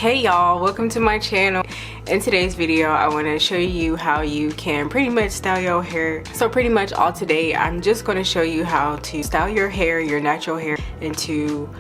Hey y'all, welcome to my channel. In today's video I want to show you how you can pretty much style your hair. So pretty much all today I'm just going to show you how to style your hair, your natural hair, into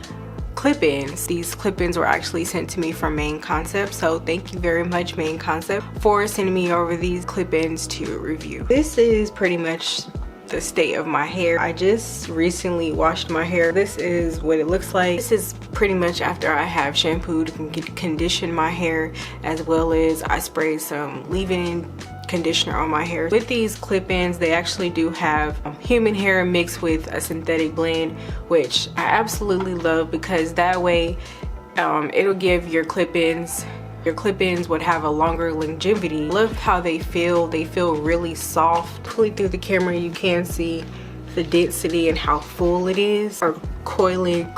clip-ins. These clip-ins were actually sent to me from Main Concept, so thank you very much Main Concept for sending me over these clip-ins to review. This is pretty much the state of my hair. I just recently washed my hair. This is what it looks like. This is pretty much after I have shampooed and conditioned my hair, as well as I sprayed some leave-in conditioner on my hair. With these clip-ins, they actually do have human hair mixed with a synthetic blend, which I absolutely love because that way it'll give your clip-ins would have a longer longevity. I love how they feel. They feel really soft. Hopefully through the camera you can see the density and how full it is. A coily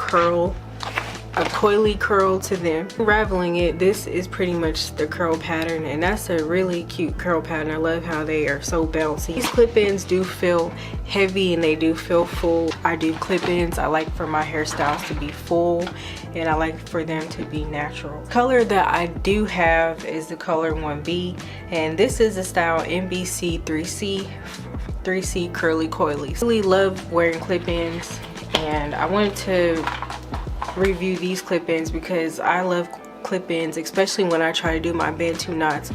curl to them. Unraveling it, this is pretty much the curl pattern, and that's a really cute curl pattern. I love how they are so bouncy. These clip-ins do feel heavy and they do feel full. I do clip-ins. I like for my hairstyles to be full and I like for them to be natural. Color that I do have is the color 1B, and this is the style NBC 3C curly coily. I really love wearing clip-ins, and I wanted to review these clip-ins because I love clip-ins, especially when I try to do my bantu knots,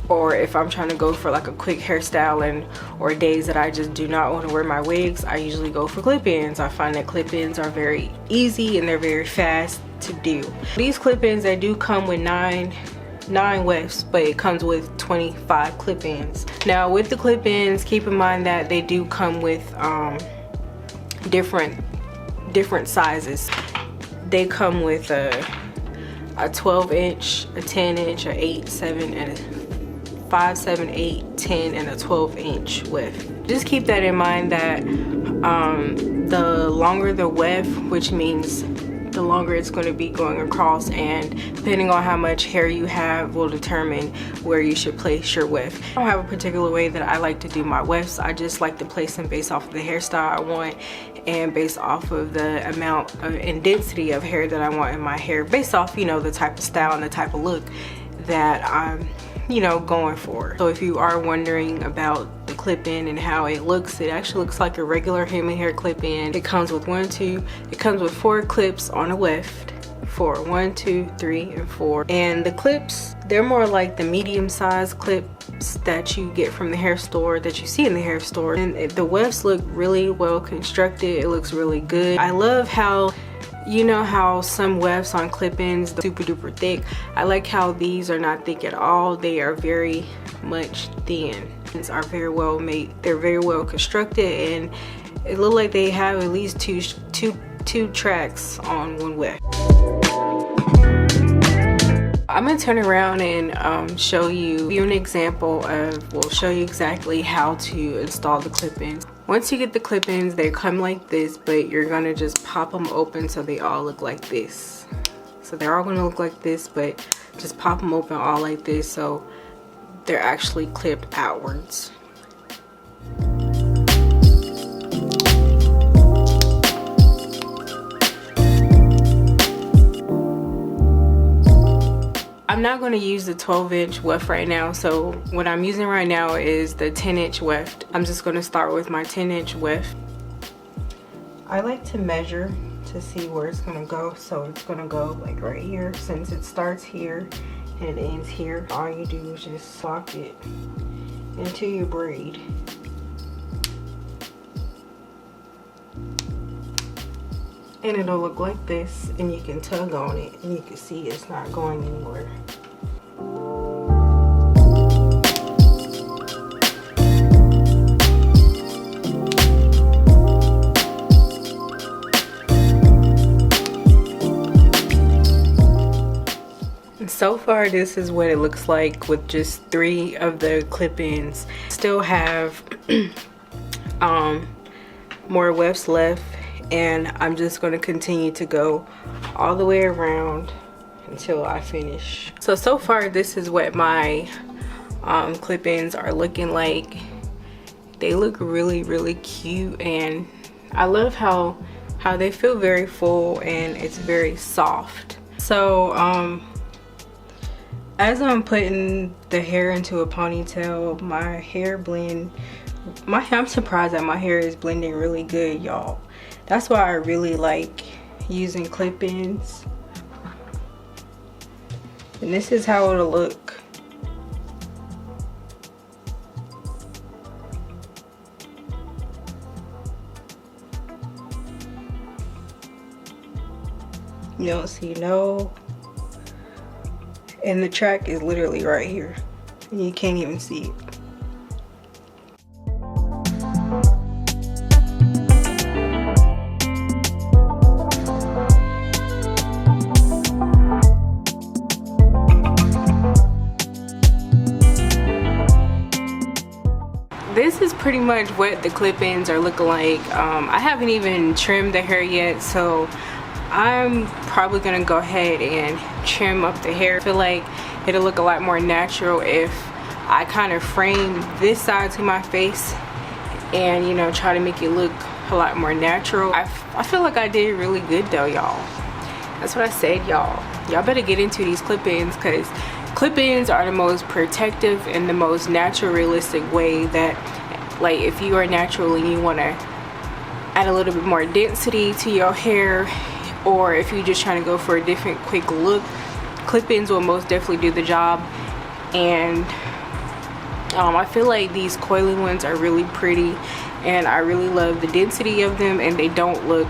or if I'm trying to go for like a quick hairstyle or days that I just do not want to wear my wigs. I usually go for clip-ins. I find that clip-ins are very easy and they're very fast to do. These clip-ins, they do come with nine wefts, but it comes with 25 clip-ins. Now with the clip-ins, keep in mind that they do come with different sizes. They come with a 12-inch, a 10-inch, a 8, 7, and a 5, 7, 8, 10, and a 12-inch weft. Just keep that in mind that the longer the weft, which means the longer it's going to be going across, and depending on how much hair you have will determine where you should place your weft. I don't have a particular way that I like to do my wefts. I just like to place them based off of the hairstyle I want and based off of the amount and density of hair that I want in my hair, based off, you know, the type of style and the type of look that I'm, you know, going for. So if you are wondering about the clip-in and how it looks, it actually looks like a regular human hair clip-in. It comes with 4 clips on a weft. 1, 2, 3, and 4. And the clips, they're more like the medium-sized clips that you get from the hair store, that you see in the hair store. And the wefts look really well constructed. It looks really good. I love how, you know how some wefts on clip-ins are super duper thick. I like how these are not thick at all. They are very much thin. These are very well made. They're very well constructed, and it looks like they have at least two tracks on one weft. I'm gonna turn around and show you an example of, we'll show you exactly how to install the clip-ins. Once you get the clip-ins, they come like this, but you're gonna just pop them open so they all look like this. So they're all gonna look like this, but just pop them open all like this so they're actually clipped outwards. I'm not going to use the 12-inch weft right now, so what I'm using right now is the 10-inch weft. I'm just going to start with my 10-inch weft. I like to measure to see where it's going to go, so it's going to go like right here. Since it starts here and it ends here, all you do is just lock it into your braid. And it'll look like this, and you can tug on it and you can see it's not going anywhere. And so far this is what it looks like with just 3 of the clip-ins. Still have more wefts left, and I'm just going to continue to go all the way around until I finish. So far this is what my clip-ins are looking like. They look really cute, and I love how they feel very full and it's very soft. So As I'm putting the hair into a ponytail, my hair blend, I'm surprised that my hair is blending really good, y'all. That's why I really like using clip-ins. And this is how it'll look. You don't see no, and the track is literally right here and you can't even see it. This is pretty much what the clip-ins are looking like. I haven't even trimmed the hair yet, so I'm probably gonna go ahead and trim up the hair. I feel like it'll look a lot more natural if I kind of frame this side to my face and, you know, try to make it look a lot more natural. I feel like I did really good though, y'all. That's what I said, y'all. Y'all better get into these clip-ins, because clip-ins are the most protective and the most natural, realistic way that, like, if you are natural and you want to add a little bit more density to your hair, or if you're just trying to go for a different quick look, clip-ins will most definitely do the job. And I feel like these coily ones are really pretty, and I really love the density of them, and they don't look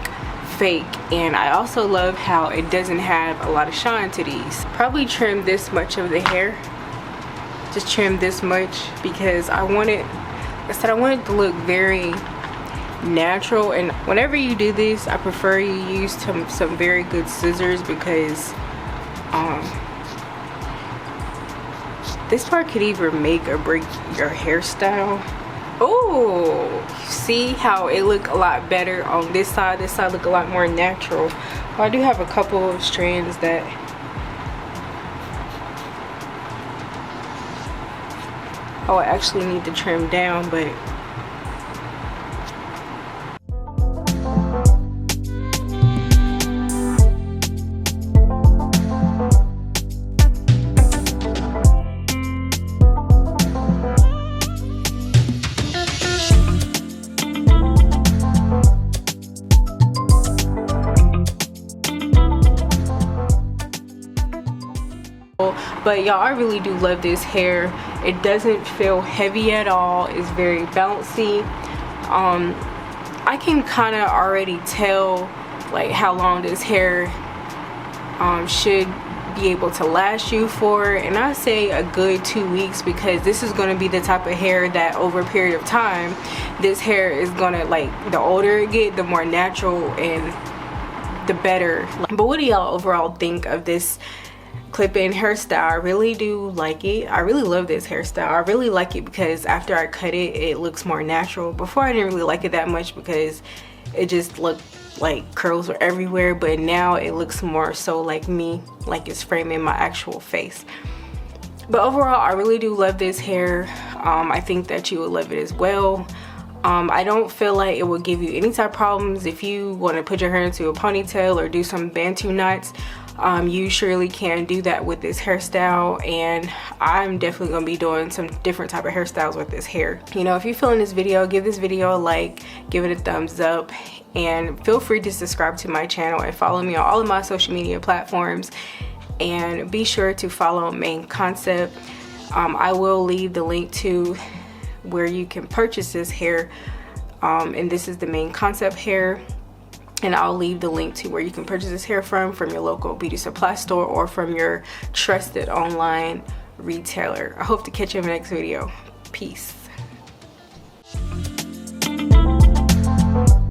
fake. And I also love how it doesn't have a lot of shine to these. Probably trim this much of the hair, just trim this much, because I want it to look very natural. And whenever you do this, I prefer you use some very good scissors, because this part could either make or break your hairstyle. Oh, see how it look a lot better on this side. This side look a lot more natural. I do have a couple of strands that I actually need to trim down, but y'all, I really do love this hair. It doesn't feel heavy at all. It's very bouncy. I can kind of already tell like how long this hair should be able to last you for, and I say a good 2 weeks, because this is going to be the type of hair that over a period of time, this hair is gonna, like, the older it get, the more natural and the better. But what do y'all overall think of this clip-in hairstyle? I really do like it. I really love this hairstyle. I really like it because after I cut it, it looks more natural. Before I didn't really like it that much because it just looked like curls were everywhere, but now it looks more so like me, like it's framing my actual face. But overall, I really do love this hair. I think that you would love it as well. I don't feel like it will give you any type of problems if you want to put your hair into a ponytail or do some bantu knots. You surely can do that with this hairstyle, and I'm definitely going to be doing some different type of hairstyles with this hair. You know, if you're feeling this video, give this video a like, give it a thumbs up, and feel free to subscribe to my channel and follow me on all of my social media platforms, and be sure to follow Main Concept. I will leave the link to where you can purchase this hair, and this is the Main Concept hair. And I'll leave the link to where you can purchase this hair from your local beauty supply store or from your trusted online retailer. I hope to catch you in the next video. Peace.